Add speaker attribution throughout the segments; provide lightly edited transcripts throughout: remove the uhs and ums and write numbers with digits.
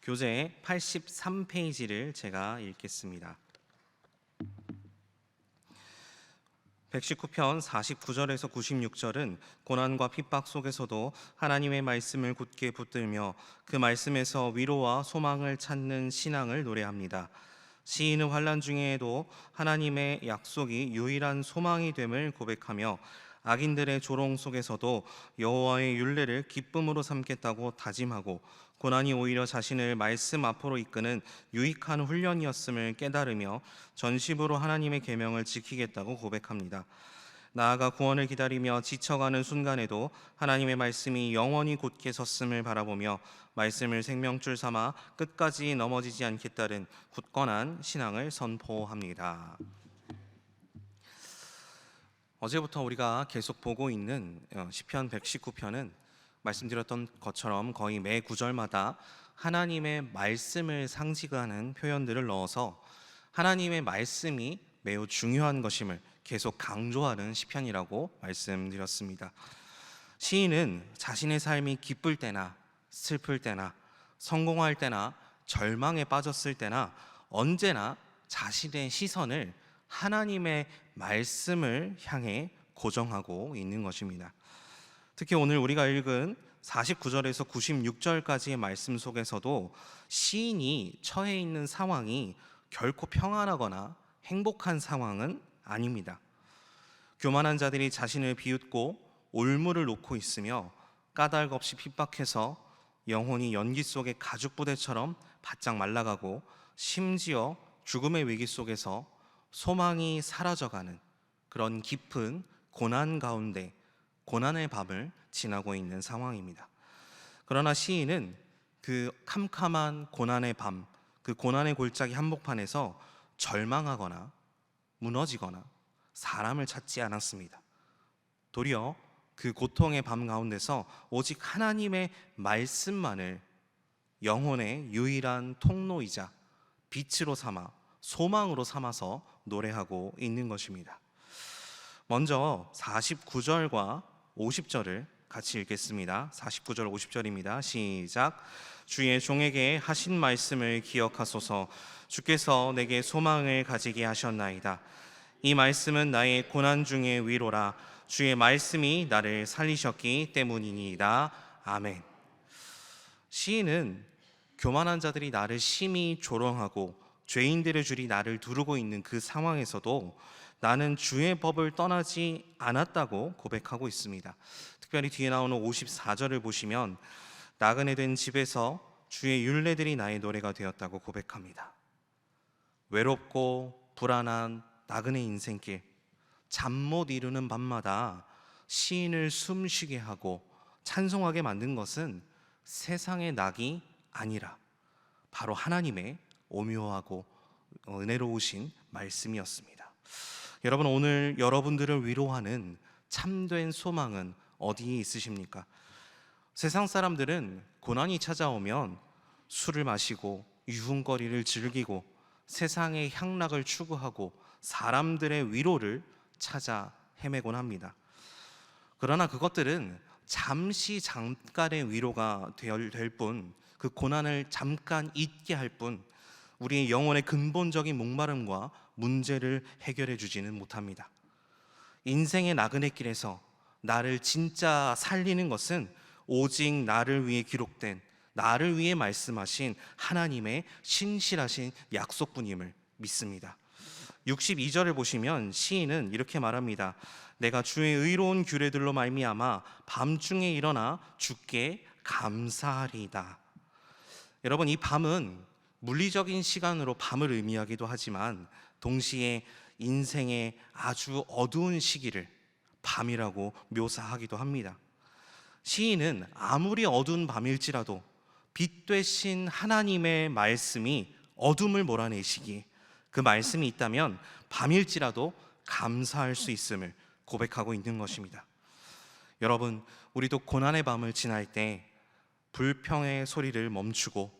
Speaker 1: 교재 83페이지를 제가 읽겠습니다. 119편 49절에서 96절은 고난과 핍박 속에서도 하나님의 말씀을 굳게 붙들며 그 말씀에서 위로와 소망을 찾는 신앙을 노래합니다. 시인은 환난 중에도 하나님의 약속이 유일한 소망이 됨을 고백하며 악인들의 조롱 속에서도 여호와의 율례를 기쁨으로 삼겠다고 다짐하고 고난이 오히려 자신을 말씀 앞으로 이끄는 유익한 훈련이었음을 깨달으며 전심으로 하나님의 계명을 지키겠다고 고백합니다. 나아가 구원을 기다리며 지쳐가는 순간에도 하나님의 말씀이 영원히 곧게 섰음을 바라보며 말씀을 생명줄 삼아 끝까지 넘어지지 않겠다는 굳건한 신앙을 선포합니다. 어제부터 우리가 계속 보고 있는 시편 119편은 말씀드렸던 것처럼 거의 매 구절마다 하나님의 말씀을 상징하는 표현들을 넣어서 하나님의 말씀이 매우 중요한 것임을 계속 강조하는 시편이라고 말씀드렸습니다. 시인은 자신의 삶이 기쁠 때나 슬플 때나 성공할 때나 절망에 빠졌을 때나 언제나 자신의 시선을 하나님의 말씀을 향해 고정하고 있는 것입니다. 특히 오늘 우리가 읽은 49절에서 96절까지의 말씀 속에서도 시인이 처해 있는 상황이 결코 평안하거나 행복한 상황은 아닙니다. 교만한 자들이 자신을 비웃고 올무를 놓고 있으며 까닭없이 핍박해서 영혼이 연기 속의 가죽 부대처럼 바짝 말라가고 심지어 죽음의 위기 속에서 소망이 사라져가는 그런 깊은 고난 가운데 고난의 밤을 지나고 있는 상황입니다. 그러나 시인은 그 캄캄한 고난의 밤, 그 고난의 골짜기 한복판에서 절망하거나 무너지거나 사람을 찾지 않았습니다. 도리어 그 고통의 밤 가운데서 오직 하나님의 말씀만을 영혼의 유일한 통로이자 빛으로 삼아 소망으로 삼아서 노래하고 있는 것입니다. 먼저 49절과 50절을 같이 읽겠습니다. 49절 50절입니다. 시작. 주의 종에게 하신 말씀을 기억하소서. 주께서 내게 소망을 가지게 하셨나이다. 이 말씀은 나의 고난 중의 위로라. 주의 말씀이 나를 살리셨기 때문이니이다. 아멘. 시인은 교만한 자들이 나를 심히 조롱하고 죄인들의 줄이 나를 두르고 있는 그 상황에서도 나는 주의 법을 떠나지 않았다고 고백하고 있습니다. 특별히 뒤에 나오는 54절을 보시면 나그네 된 집에서 주의 율례들이 나의 노래가 되었다고 고백합니다. 외롭고 불안한 나그네 인생길, 잠 못 이루는 밤마다 시인을 숨쉬게 하고 찬송하게 만든 것은 세상의 낙이 아니라 바로 하나님의 오묘하고 은혜로우신 말씀이었습니다. 여러분, 오늘 여러분들을 위로하는 참된 소망은 어디에 있으십니까? 세상 사람들은 고난이 찾아오면 술을 마시고 유흥거리를 즐기고 세상의 향락을 추구하고 사람들의 위로를 찾아 헤매곤 합니다. 그러나 그것들은 잠깐의 위로가 될 뿐, 그 고난을 잠깐 잊게 할 뿐, 우리의 영혼의 근본적인 목마름과 문제를 해결해 주지는 못합니다. 인생의 나그네길에서 나를 진짜 살리는 것은 오직 나를 위해 기록된, 나를 위해 말씀하신 하나님의 신실하신 약속뿐임을 믿습니다. 62절을 보시면 시인은 이렇게 말합니다. 내가 주의 의로운 규례들로 말미암아 밤중에 일어나 주께 감사하리이다. 여러분, 이 밤은 물리적인 시간으로 밤을 의미하기도 하지만 동시에 인생의 아주 어두운 시기를 밤이라고 묘사하기도 합니다. 시인은 아무리 어두운 밤일지라도 빛 되신 하나님의 말씀이 어둠을 몰아내시기에 그 말씀이 있다면 밤일지라도 감사할 수 있음을 고백하고 있는 것입니다. 여러분, 우리도 고난의 밤을 지날 때 불평의 소리를 멈추고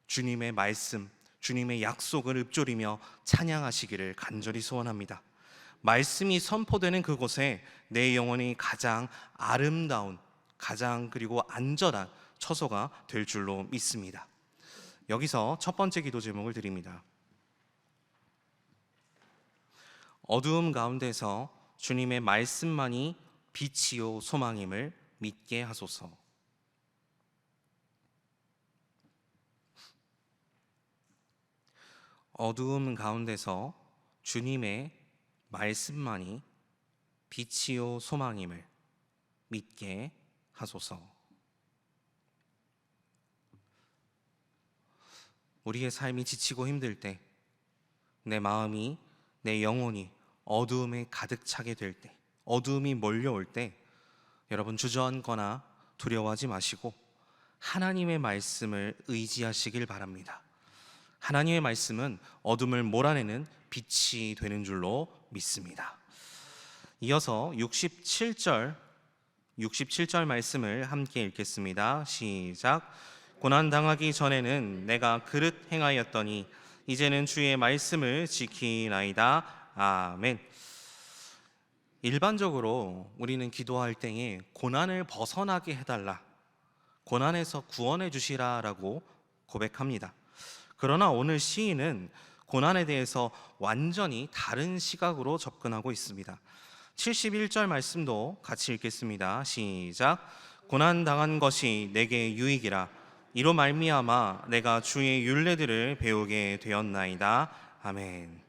Speaker 1: 주님의 말씀, 주님의 약속을 읊조리며 찬양하시기를 간절히 소원합니다. 말씀이 선포되는 그곳에 내 영혼이 가장 아름다운, 가장 그리고 안전한 처소가 될 줄로 믿습니다. 여기서 첫 번째 기도 제목을 드립니다. 어두움 가운데서 주님의 말씀만이 빛이요 소망임을 믿게 하소서. 어두움 가운데서 주님의 말씀만이 빛이요 소망임을 믿게 하소서. 우리의 삶이 지치고 힘들 때, 내 마음이, 내 영혼이 어두움에 가득 차게 될 때, 어두움이 몰려올 때, 여러분 주저앉거나 두려워하지 마시고 하나님의 말씀을 의지하시길 바랍니다. 하나님의 말씀은 어둠을 몰아내는 빛이 되는 줄로 믿습니다. 이어서 67절 말씀을 함께 읽겠습니다. 시작. 고난당하기 전에는 내가 그릇 행하였더니 이제는 주의 말씀을 지키나이다. 아멘. 일반적으로 우리는 기도할 때에 고난을 벗어나게 해달라, 고난에서 구원해 주시라라고 고백합니다. 그러나 오늘 시인은 고난에 대해서 완전히 다른 시각으로 접근하고 있습니다. 71절 말씀도 같이 읽겠습니다. 시작. 고난당한 것이 내게 유익이라 이로 말미암아 내가 주의 율례들을 배우게 되었나이다. 아멘.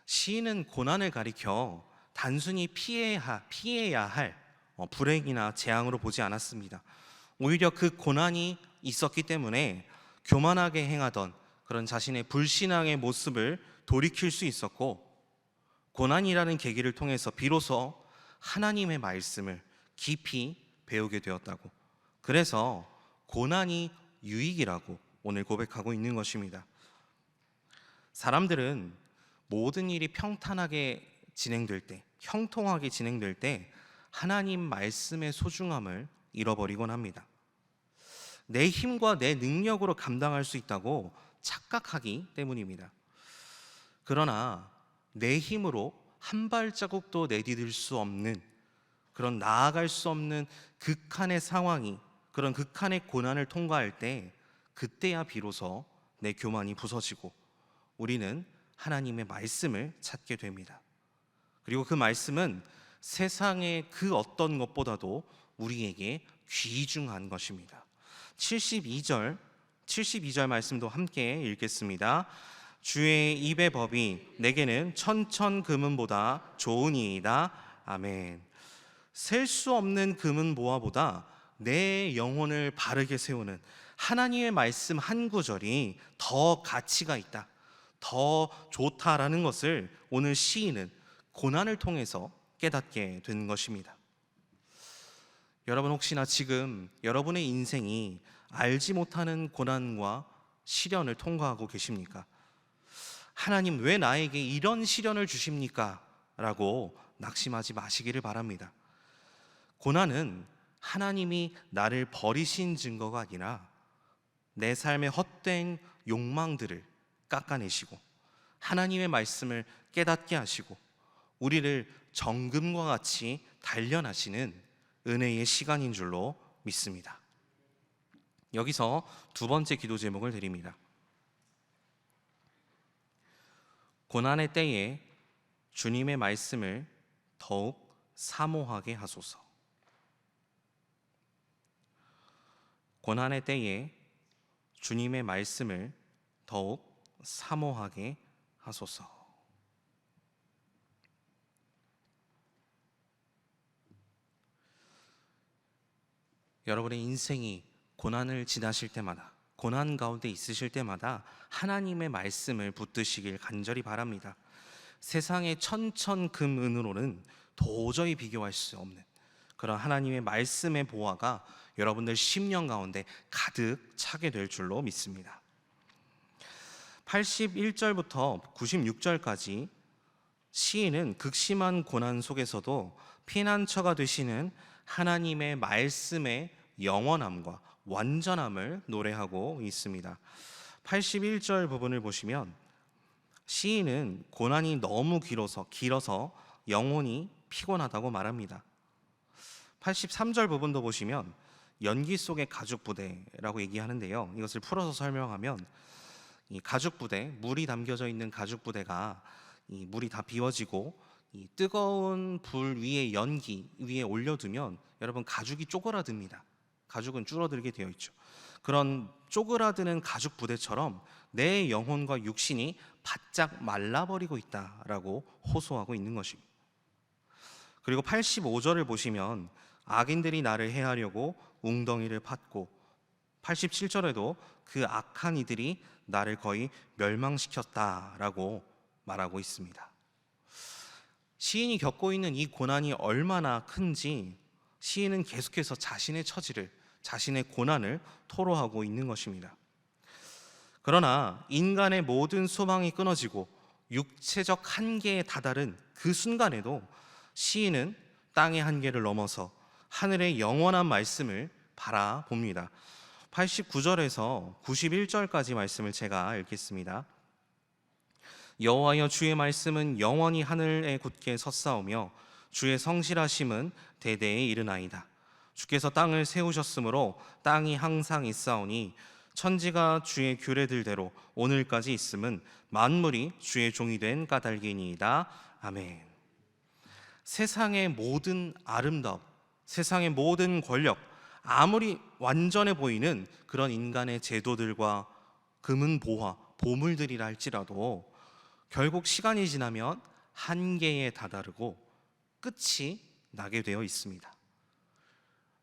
Speaker 1: 시인은 고난을 가리켜 단순히 피해야 할 불행이나 재앙으로 보지 않았습니다. 오히려 그 고난이 있었기 때문에 교만하게 행하던 그런 자신의 불신앙의 모습을 돌이킬 수 있었고, 고난이라는 계기를 통해서 비로소 하나님의 말씀을 깊이 배우게 되었다고, 그래서 고난이 유익이라고 오늘 고백하고 있는 것입니다. 사람들은 모든 일이 평탄하게 진행될 때, 형통하게 진행될 때 하나님 말씀의 소중함을 잃어버리곤 합니다. 내 힘과 내 능력으로 감당할 수 있다고 착각하기 때문입니다. 그러나 내 힘으로 한 발자국도 내디딜 수 없는, 그런 나아갈 수 없는 극한의 상황이, 그런 극한의 고난을 통과할 때, 그때야 비로소 내 교만이 부서지고 우리는 하나님의 말씀을 찾게 됩니다. 그리고 그 말씀은 세상의 그 어떤 것보다도 우리에게 귀중한 것입니다. 72절 말씀도 함께 읽겠습니다. 주의 입의 법이 내게는 천천 금은보다 좋으니이다. 아멘. 셀 수 없는 금은 보화보다 내 영혼을 바르게 세우는 하나님의 말씀 한 구절이 더 가치가 있다, 더 좋다라는 것을 오늘 시인은 고난을 통해서 깨닫게 된 것입니다. 여러분, 혹시나 지금 여러분의 인생이 알지 못하는 고난과 시련을 통과하고 계십니까? 하나님, 왜 나에게 이런 시련을 주십니까? 라고 낙심하지 마시기를 바랍니다. 고난은 하나님이 나를 버리신 증거가 아니라 내 삶의 헛된 욕망들을 깎아내시고 하나님의 말씀을 깨닫게 하시고 우리를 정금과 같이 단련하시는 은혜의 시간인 줄로 믿습니다. 여기서 두 번째 기도 제목을 드립니다. 고난의 때에 주님의 말씀을 더욱 사모하게 하소서. 고난의 때에 주님의 말씀을 더욱 사모하게 하소서. 여러분의 인생이 고난을 지나실 때마다, 고난 가운데 있으실 때마다 하나님의 말씀을 붙드시길 간절히 바랍니다. 세상의 천천금은으로는 도저히 비교할 수 없는 그런 하나님의 말씀의 보화가 여러분들 심령 가운데 가득 차게 될 줄로 믿습니다. 81절부터 96절까지 시인은 극심한 고난 속에서도 피난처가 되시는 하나님의 말씀의 영원함과 완전함을 노래하고 있습니다. 81절 부분을 보시면 시인은 고난이 너무 길어서 영혼이 피곤하다고 말합니다. 83절 부분도 보시면 연기 속의 가죽 부대라고 얘기하는데요. 이것을 풀어서 설명하면 이 가죽 부대, 물이 담겨져 있는 가죽 부대가 이 물이 다 비워지고 이 뜨거운 불 위에 연기 위에 올려두면 여러분 가죽이 쪼그라듭니다. 가죽은 줄어들게 되어 있죠. 그런 쪼그라드는 가죽 부대처럼 내 영혼과 육신이 바짝 말라버리고 있다라고 호소하고 있는 것입니다. 그리고 85절을 보시면 악인들이 나를 해하려고 웅덩이를 팠고 87절에도 그 악한 이들이 나를 거의 멸망시켰다라고 말하고 있습니다. 시인이 겪고 있는 이 고난이 얼마나 큰지 시인은 계속해서 자신의 처지를, 자신의 고난을 토로하고 있는 것입니다. 그러나 인간의 모든 소망이 끊어지고 육체적 한계에 다다른 그 순간에도 시인은 땅의 한계를 넘어서 하늘의 영원한 말씀을 바라봅니다. 89절에서 91절까지 말씀을 제가 읽겠습니다. 여호와여, 주의 말씀은 영원히 하늘에 굳게 섰사오며 주의 성실하심은 대대에 이르나이다. 주께서 땅을 세우셨으므로 땅이 항상 있사오니 천지가 주의 규례들대로 오늘까지 있음은 만물이 주의 종이 된 까닭이니이다. 아멘. 세상의 모든 아름다움, 세상의 모든 권력, 아무리 완전해 보이는 그런 인간의 제도들과 금은보화, 보물들이라 할지라도 결국 시간이 지나면 한계에 다다르고 끝이 나게 되어 있습니다.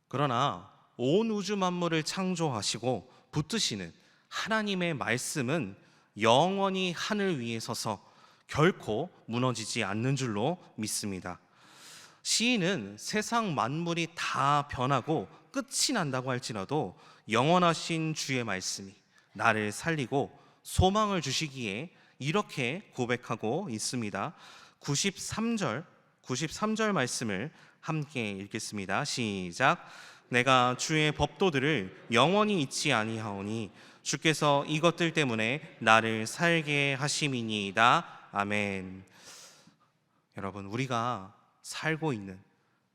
Speaker 1: 그러나 온 우주 만물을 창조하시고 붙드시는 하나님의 말씀은 영원히 하늘 위에 서서 결코 무너지지 않는 줄로 믿습니다. 시인은 세상 만물이 다 변하고 끝이 난다고 할지라도 영원하신 주의 말씀이 나를 살리고 소망을 주시기에 이렇게 고백하고 있습니다. 93절 말씀을 함께 읽겠습니다. 시작. 내가 주의 법도들을 영원히 잊지 아니하오니 주께서 이것들 때문에 나를 살게 하심이니이다. 아멘. 여러분, 우리가 살고 있는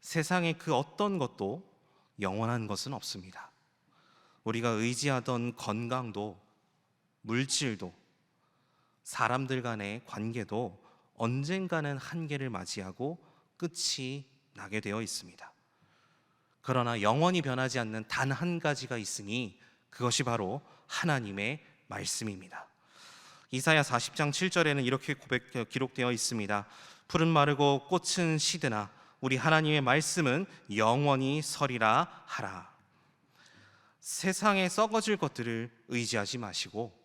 Speaker 1: 세상의 그 어떤 것도 영원한 것은 없습니다. 우리가 의지하던 건강도, 물질도, 사람들 간의 관계도 언젠가는 한계를 맞이하고 끝이 나게 되어 있습니다. 그러나 영원히 변하지 않는 단 한 가지가 있으니 그것이 바로 하나님의 말씀입니다. 이사야 40장 7절에는 이렇게 기록되어 있습니다. 풀은 마르고 꽃은 시드나 우리 하나님의 말씀은 영원히 서리라 하라. 세상에 썩어질 것들을 의지하지 마시고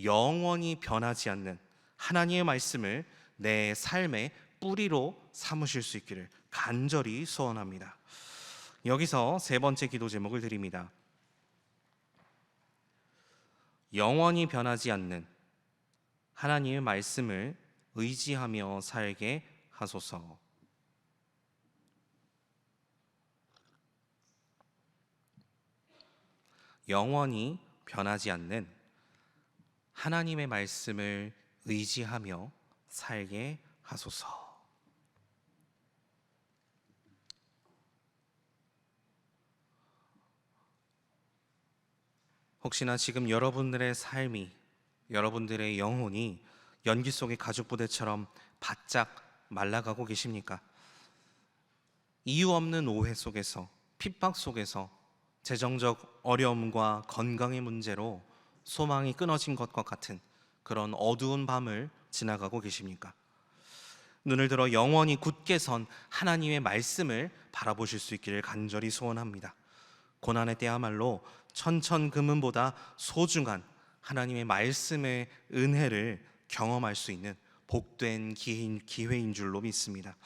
Speaker 1: 영원히 변하지 않는 하나님의 말씀을 내 삶의 뿌리로 삼으실 수 있기를 간절히 소원합니다. 여기서 세 번째 기도 제목을 드립니다. 영원히 변하지 않는 하나님의 말씀을 의지하며 살게 하소서. 영원히 변하지 않는 하나님의 말씀을 의지하며 살게 하소서. 혹시나 지금 여러분들의 삶이, 여러분들의 영혼이 연기 속의 가죽부대처럼 바짝 말라가고 계십니까? 이유 없는 오해 속에서, 핍박 속에서 재정적 어려움과 건강의 문제로 소망이 끊어진 것과 같은 그런 어두운 밤을 지나가고 계십니까? 눈을 들어 영원히 굳게 선 하나님의 말씀을 바라보실 수 있기를 간절히 소원합니다. 고난의 때야말로 천천금은보다 소중한 하나님의 말씀의 은혜를 경험할 수 있는 복된 기회인 줄로 믿습니다.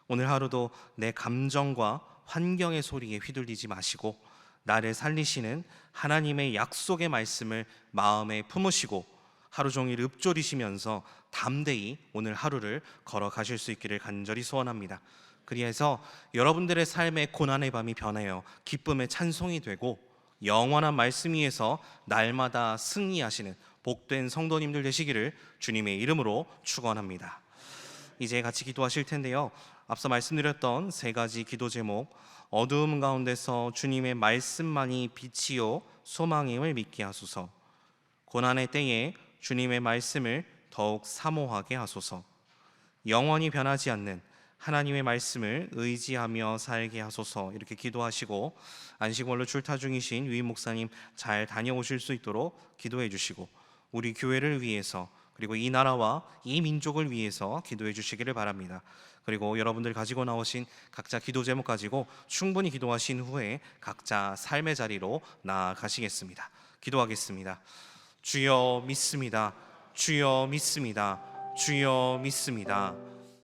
Speaker 1: 오늘 하루도 내 감정과 환경의 소리에 휘둘리지 마시고 나를 살리시는 하나님의 약속의 말씀을 마음에 품으시고 하루 종일 읊조리시면서 담대히 오늘 하루를 걸어가실 수 있기를 간절히 소원합니다. 그리해서 여러분들의 삶의 고난의 밤이 변하여 기쁨의 찬송이 되고 영원한 말씀 위에서 날마다 승리하시는 복된 성도님들 되시기를 주님의 이름으로 축원합니다. 이제 같이 기도하실 텐데요. 앞서 말씀드렸던 세 가지 기도 제목, 어두움 가운데서 주님의 말씀만이 빛이요 소망임을 믿게 하소서, 고난의 때에 주님의 말씀을 더욱 사모하게 하소서, 영원히 변하지 않는 하나님의 말씀을 의지하며 살게 하소서, 이렇게 기도하시고 안식월로 출타 중이신 유임 목사님 잘 다녀오실 수 있도록 기도해 주시고, 우리 교회를 위해서 그리고 이 나라와 이 민족을 위해서 기도해 주시기를 바랍니다. 그리고 여러분들 가지고 나오신 각자 기도 제목 가지고 충분히 기도하신 후에 각자 삶의 자리로 나아가시겠습니다. 기도하겠습니다. 주여 믿습니다. 주여 믿습니다. 주여 믿습니다.